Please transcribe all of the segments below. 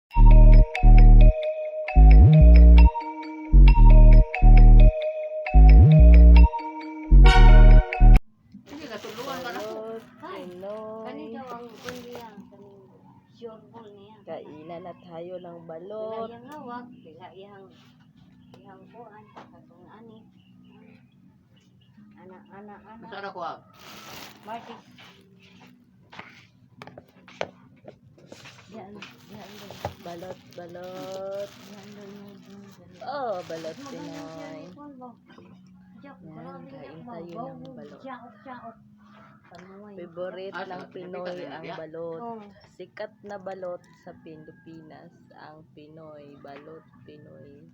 Hindi katuluan ka na po. Balot, Pinoy. Kanina ang kundiyan, kanina. Sure ball niya. Kainan na tayo ng balot. Bila yang hawak, bila yang kuan, katong ani. Anak. Masara ko ah. Marty. Yan. Balot. Oh, balot Pinoy. Yan, kain tayo ng balot. Favorite ng Pinoy ang balot. Sikat na balot sa Pilipinas ang Pinoy. Balot Pinoy.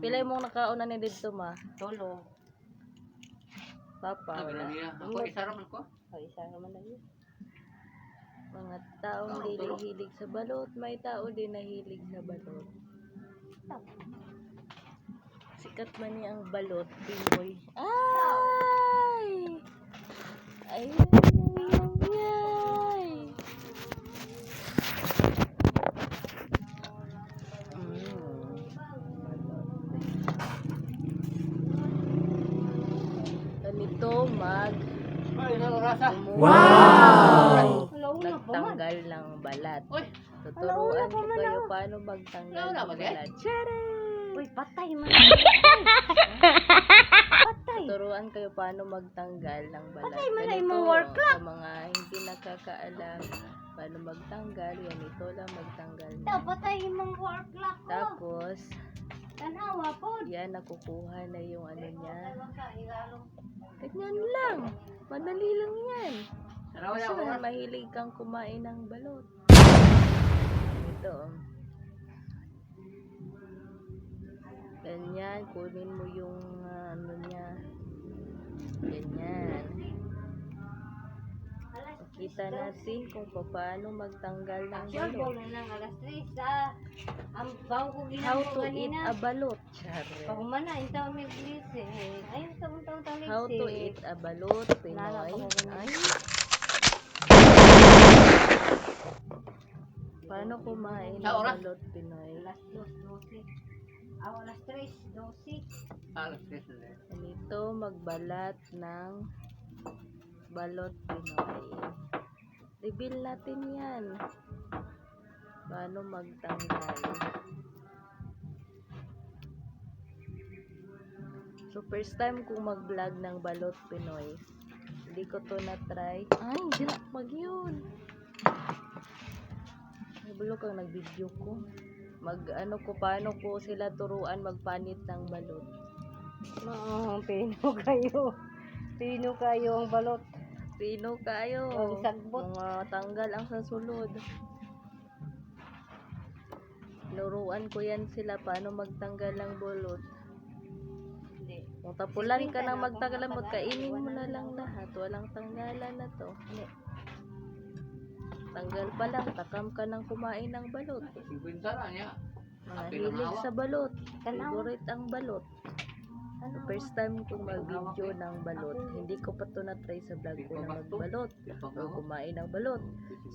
Pilay mong nakauna ni dito ma. Tolo. Papa, Sabi wala. na niya. Ako isa raman ko. Isa naman na yun. Mga taong hilig sa balot, may tao din nahilig sa balot. Sikat man niya ang balot, Pinoy. Ay! Ay! Ganito Ay, narasa. Wow! Wala pa man. Nagtanggal ng balat. Uy, Tuturuan ko kayo paano magtanggal Wala ng ba, balat. Uy, patay man. Tuturuan kayo paano magtanggal ng balat. Patay man na Ganito, imong work sa mga hindi nakakaalam paano magtanggal, yan ito lang magtanggal mo. Patay imong work lock ko. Tapos, Tanawa po. yan nakukuha na yung ano niya. Ganyan lang. Madali lang yan. narawa Kasi niya ako. mahilig kang kumain ng balot. Ito. Ganyan, kunin mo yung ano niya. Ganyan. Kita natin kung paano magtanggal ng Sure ball balot. na lang alas 3 ang bago ko How ginagawa to eat kanina. a balot. Chare. Pagumana, yung taon may glitz eh. Ayun, taon How to eat a balot, Nala Pinoy. ko ganun. Ay. Paano kumain ng Sa oras? balot, Pinoy? Alas 2:12. Alas 3:12. Alas tres na rin. Ganito magbalat ng balot, Pinoy. Reveal natin yan. Paano magtanggal. So, first time kong mag-vlog ng balot, Pinoy. Hindi ko to na-try. Ay, hindi na mag yun. Nabulo kang nag-video ko. Mag-ano ko, paano ko sila turuan magpanit ng balot. Pino kayo. Pino kayo ang balot. Pino kayo. Ang sagbot. Mga tanggal ang sasulod. Nuruan ko yan sila paano magtanggal ng balot. Hindi. Kung tapulan ka ng magtanggal, magkainin mo na lang lahat. Walang tanggalan na to. Tanggal pa lang, takam ka ng kumain ng balot. 50 na niya. Mga hilig sa balot. Tanawa. Favorite ang balot. So, first time kong mag-video ng balot. Hindi ko pa to na-try sa vlog ko na magbalot o kumain ng balot.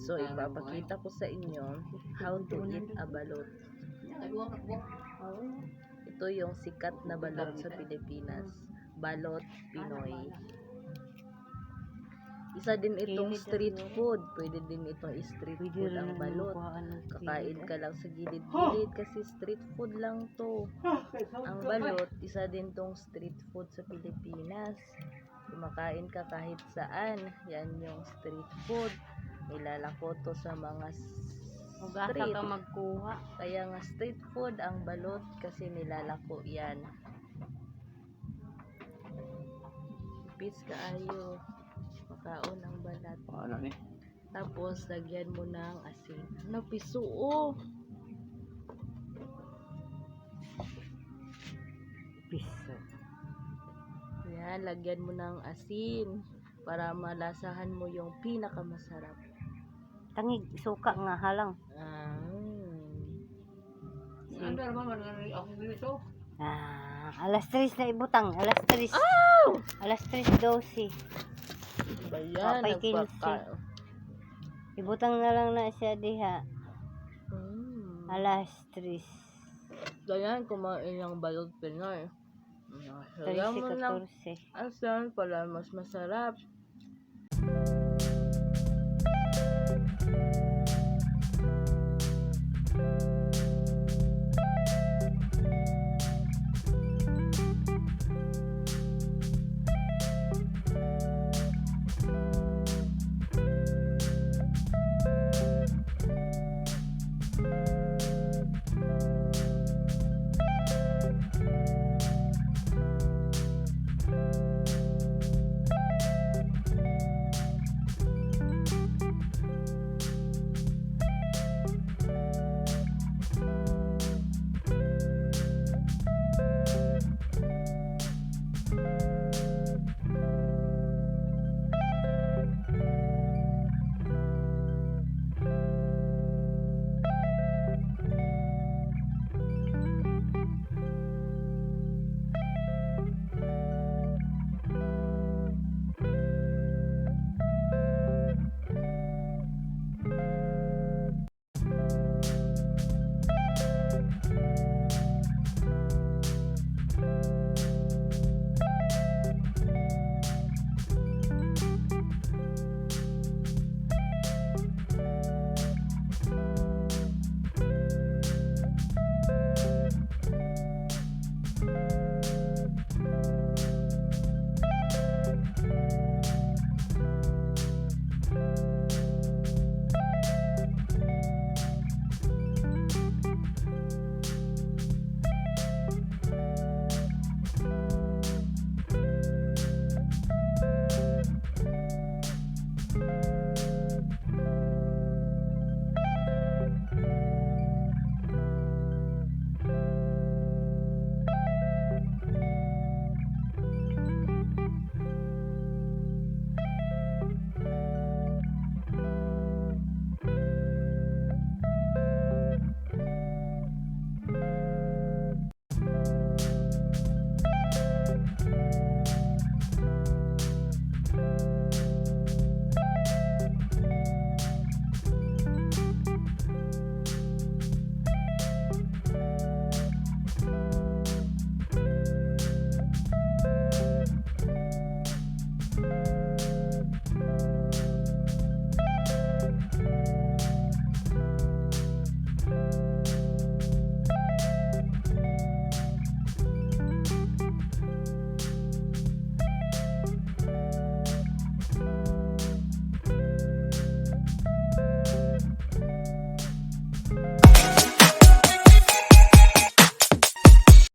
So, ipapakita ko sa inyo how to eat a balot. Ito yung sikat na balot sa Pilipinas. Balot Pinoy. Isa din itong street food. Pwede din itong street food ang balot. Kakain ka lang sa gilid-gilid kasi street food lang to. Ang balot, isa din tong street food sa Pilipinas. Kumakain ka kahit saan. Yan yung street food. Nilalako to sa mga Ugasa street. ka magkuha. Kaya nga street food ang balot kasi nilalako yan. Pis kaayo. Makaon ang balat. Ano ni? Tapos, lagyan mo ng asin. Ano, piso, oh. Piso. Yan, lagyan mo ng asin para malasahan mo yung pinakamasarap. Tangig, suka nga halang. Ano naman ako dito? Alas 3 na ibutang. Alas 3. Alas 3:12. Ba yan? Papay Nagpaka... Ibutang na lang na siya diha. Alas 3. Ganyan, kumain ng balot Pinoy. Salam mo lang 13, 14. asan para mas masarap.